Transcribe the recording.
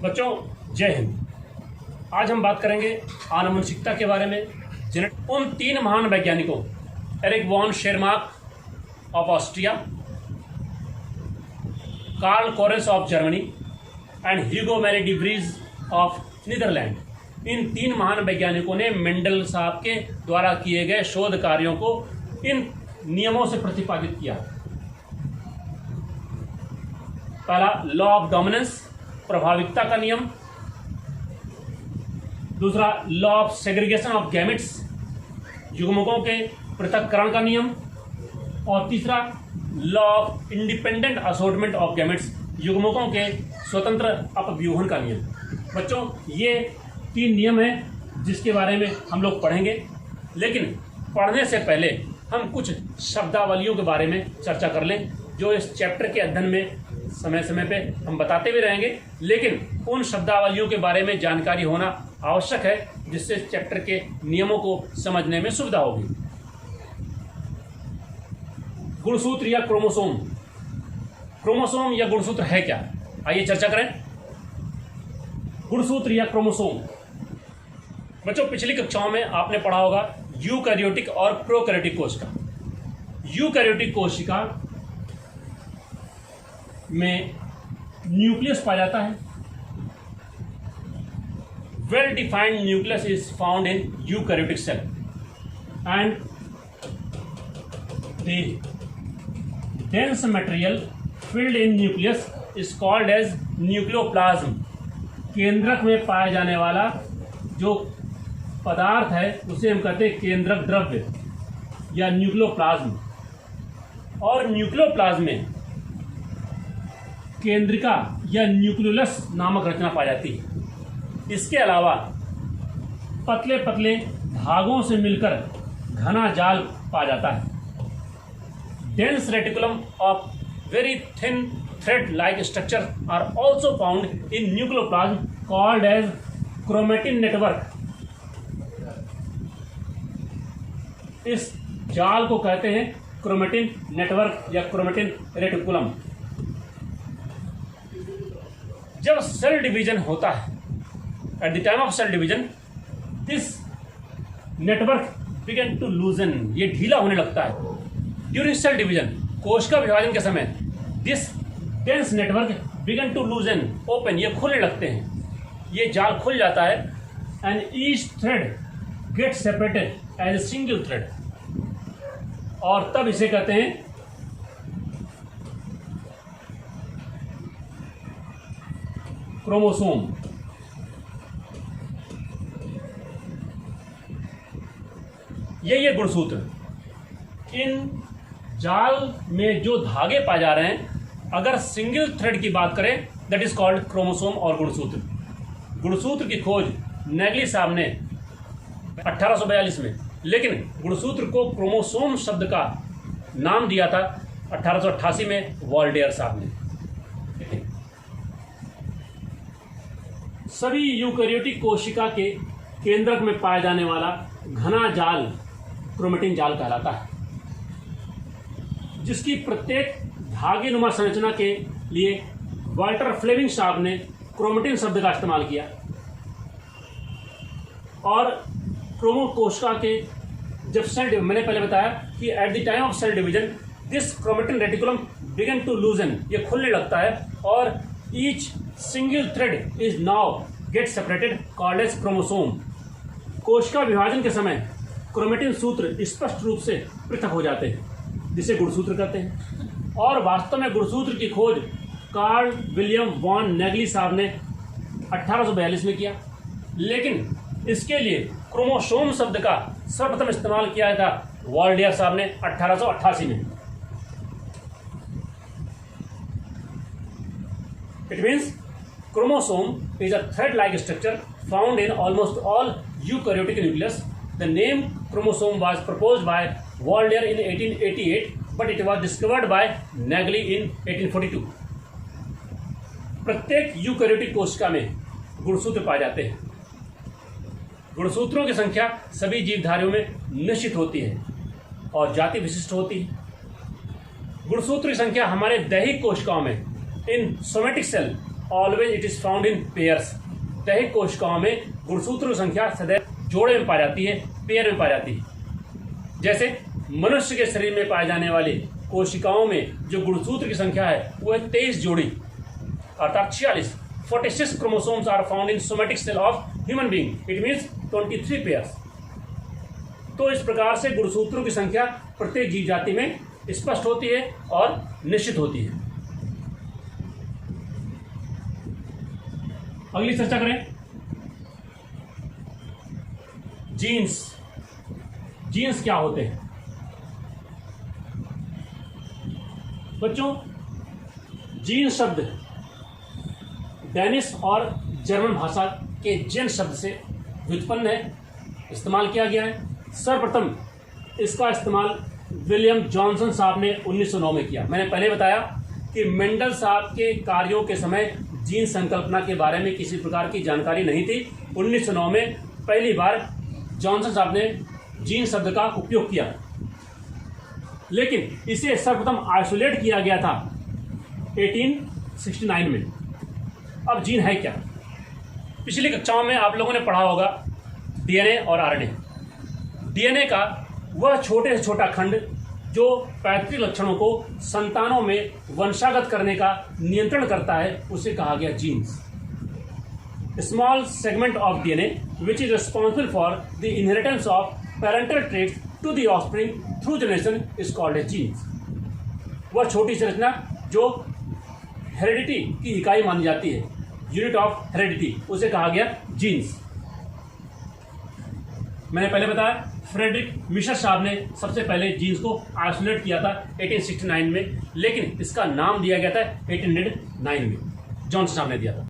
बच्चों जय हिंद। आज हम बात करेंगे आनुवंशिकता के बारे में। उन तीन महान वैज्ञानिकों Erich von Tschermak of Austria, Carl Correns of Germany and Hugo Marie de Vries of Netherlands, इन तीन महान वैज्ञानिकों ने मेंडल साहब के द्वारा किए गए शोध कार्यों को इन नियमों से प्रतिपादित किया। पहला लॉ ऑफ डोमिनेंस, प्रभाविकता का नियम। दूसरा law of segregation of gametes, युग्मकों के पृथक्करण का नियम। और तीसरा law of independent assortment of gametes, युग्मकों के स्वतंत्र अपव्यूहन का नियम। बच्चों ये तीन नियम हैं जिसके बारे में हम लोग पढ़ेंगे, लेकिन पढ़ने से पहले हम कुछ शब्दावलियों के बारे में चर्चा कर लें, जो इस चैप्टर के अध्ययन में समय समय पे हम बताते भी रहेंगे, लेकिन उन शब्दावलियों के बारे में जानकारी होना आवश्यक है जिससे इस चैप्टर के नियमों को समझने में सुविधा होगी। गुणसूत्र या क्रोमोसोम, क्रोमोसोम या गुणसूत्र है क्या, आइए चर्चा करें। गुणसूत्र या क्रोमोसोम, बच्चों पिछली कक्षाओं में आपने पढ़ा होगा यूकैरियोटिक और प्रोकैरियोटिक कोशिका। यूकैरियोटिक कोशिका में न्यूक्लियस पाया जाता है। Well defined nucleus is found in eukaryotic cell and the dense material filled in nucleus is called as nucleoplasm। केंद्रक में पाया जाने वाला जो पदार्थ है उसे हम कहते हैं केंद्रक द्रव्य या न्यूक्लियोप्लाज्म। और न्यूक्लियोप्लाज्म में केंद्रिका या न्यूक्लियोलस नामक रचना पाई जाती है। इसके अलावा पतले पतले धागों से मिलकर घना जाल पाया जाता है। Dense reticulum of very thin thread-like structure are also found in nucleoplasm called as chromatin network। इस जाल को कहते हैं क्रोमेटिन नेटवर्क या क्रोमेटिन रेटिकुलम। जब सेल डिवीजन होता है, at the time of cell division this network began to loosen, ये ढीला होने लगता है। ड्यूरिंग सेल डिवीजन, कोशिका विभाजन के समय, this dense network began to loosen open, ये खुलने लगते हैं, ये जाल खुल जाता है। And each thread get separated as a single thread, और तब इसे कहते हैं क्रोमोसोम। ये गुणसूत्र, इन जाल में जो धागे पाए जा रहे हैं, अगर सिंगल थ्रेड की बात करें दैट इज कॉल्ड क्रोमोसोम और गुणसूत्र। गुणसूत्र की खोज नेगली साहब ने 1842 में, लेकिन गुणसूत्र को क्रोमोसोम शब्द का नाम दिया था 1888 में वॉल्डेयर साहब ने। सभी यूकैरियोटिक कोशिका के केंद्रक में पाया जाने वाला घना जाल क्रोमेटिन जाल कहलाता है, जिसकी प्रत्येक धागे नुमा संरचना के लिए वाल्टर फ्लेमिंग साहब ने क्रोमेटिन शब्द का इस्तेमाल किया। और क्रोमो कोशिका के जब सेल, मैंने पहले बताया कि at the time of cell division this chromatin reticulum began to loosen, ये खुलने लगता है, और each single thread is now get separated called as chromosome. कोशिका विभाजन के समय क्रोमेटिन सूत्र स्पष्ट रूप से पृथक हो जाते हैं, जिसे गुणसूत्र कहते हैं। और वास्तव में गुणसूत्र की खोज कार्ल विलियम वॉन नेगली साहब ने 1842 में किया, लेकिन इसके लिए क्रोमोसोम शब्द का सर्वप्रथम इस्तेमाल किया था वॉल्डेयर साहब ने 1888 में। It means chromosome is a thread like structure found in almost all eukaryotic nucleus. The name chromosome was proposed by Waldeyer in 1888, but it was discovered by Naegeli in 1842. प्रत्येक यूकैरियोटिक कोशिका में गुणसूत्र पाए जाते हैं। गुणसूत्रों की संख्या सभी जीवधारियों में निश्चित होती है और जाति विशिष्ट होती है। गुणसूत्र की संख्या हमारे दैहिक कोशिकाओं में in somatic cell always it is found in pairs. दैहिक कोशिकाओं में गुणसूत्रों की संख्या सदैव जोड़े में पाई जाती है, पेयर में पाई जाती है। जैसे मनुष्य के शरीर में पाए जाने वाली कोशिकाओं में जो गुणसूत्र की संख्या है वो है 23 जोड़ी अर्थात 46। 46 chromosomes are found in somatic cell of human being, it means 23 pairs. तो इस प्रकार से गुणसूत्रों की संख्या प्रत्येक जीव जाति में स्पष्ट होती है और निश्चित होती है। अगली चर्चा करें जीन्स। जीन्स क्या होते हैं बच्चों? जीन शब्द डेनिश और जर्मन भाषा के जेन शब्द से व्युत्पन्न है, इस्तेमाल किया गया है। सर्वप्रथम इसका इस्तेमाल विलियम जॉनसन साहब ने 1909 में किया। मैंने पहले बताया कि मेंडल साहब के कार्यों के समय जीन संकल्पना के बारे में किसी प्रकार की जानकारी नहीं थी। 1909 में पहली बार जॉनसन साहब ने जीन शब्द का उपयोग किया, लेकिन इसे सर्वप्रथम आइसोलेट किया गया था 1869 में। अब जीन है क्या? पिछली कक्षाओं में आप लोगों ने पढ़ा होगा डीएनए और आरएनए। डीएनए का वह छोटे से छोटा खंड जो पैतृक लक्षणों को संतानों में वंशागत करने का नियंत्रण करता है उसे कहा गया genes. Small segment of DNA which is responsible for the inheritance of parental traits to the offspring through generation is called as genes. वह छोटी सी रचना जो हेरिडिटी की इकाई मानी जाती है, यूनिट ऑफ हेरिडिटी, उसे कहा गया जीन्स। मैंने पहले बताया फ्रेडरिक मिशर साहब ने सबसे पहले जीन्स को आइसोलेट किया था 1869 में, लेकिन इसका नाम दिया गया था 1809 में, जॉनसन साहब ने दिया था।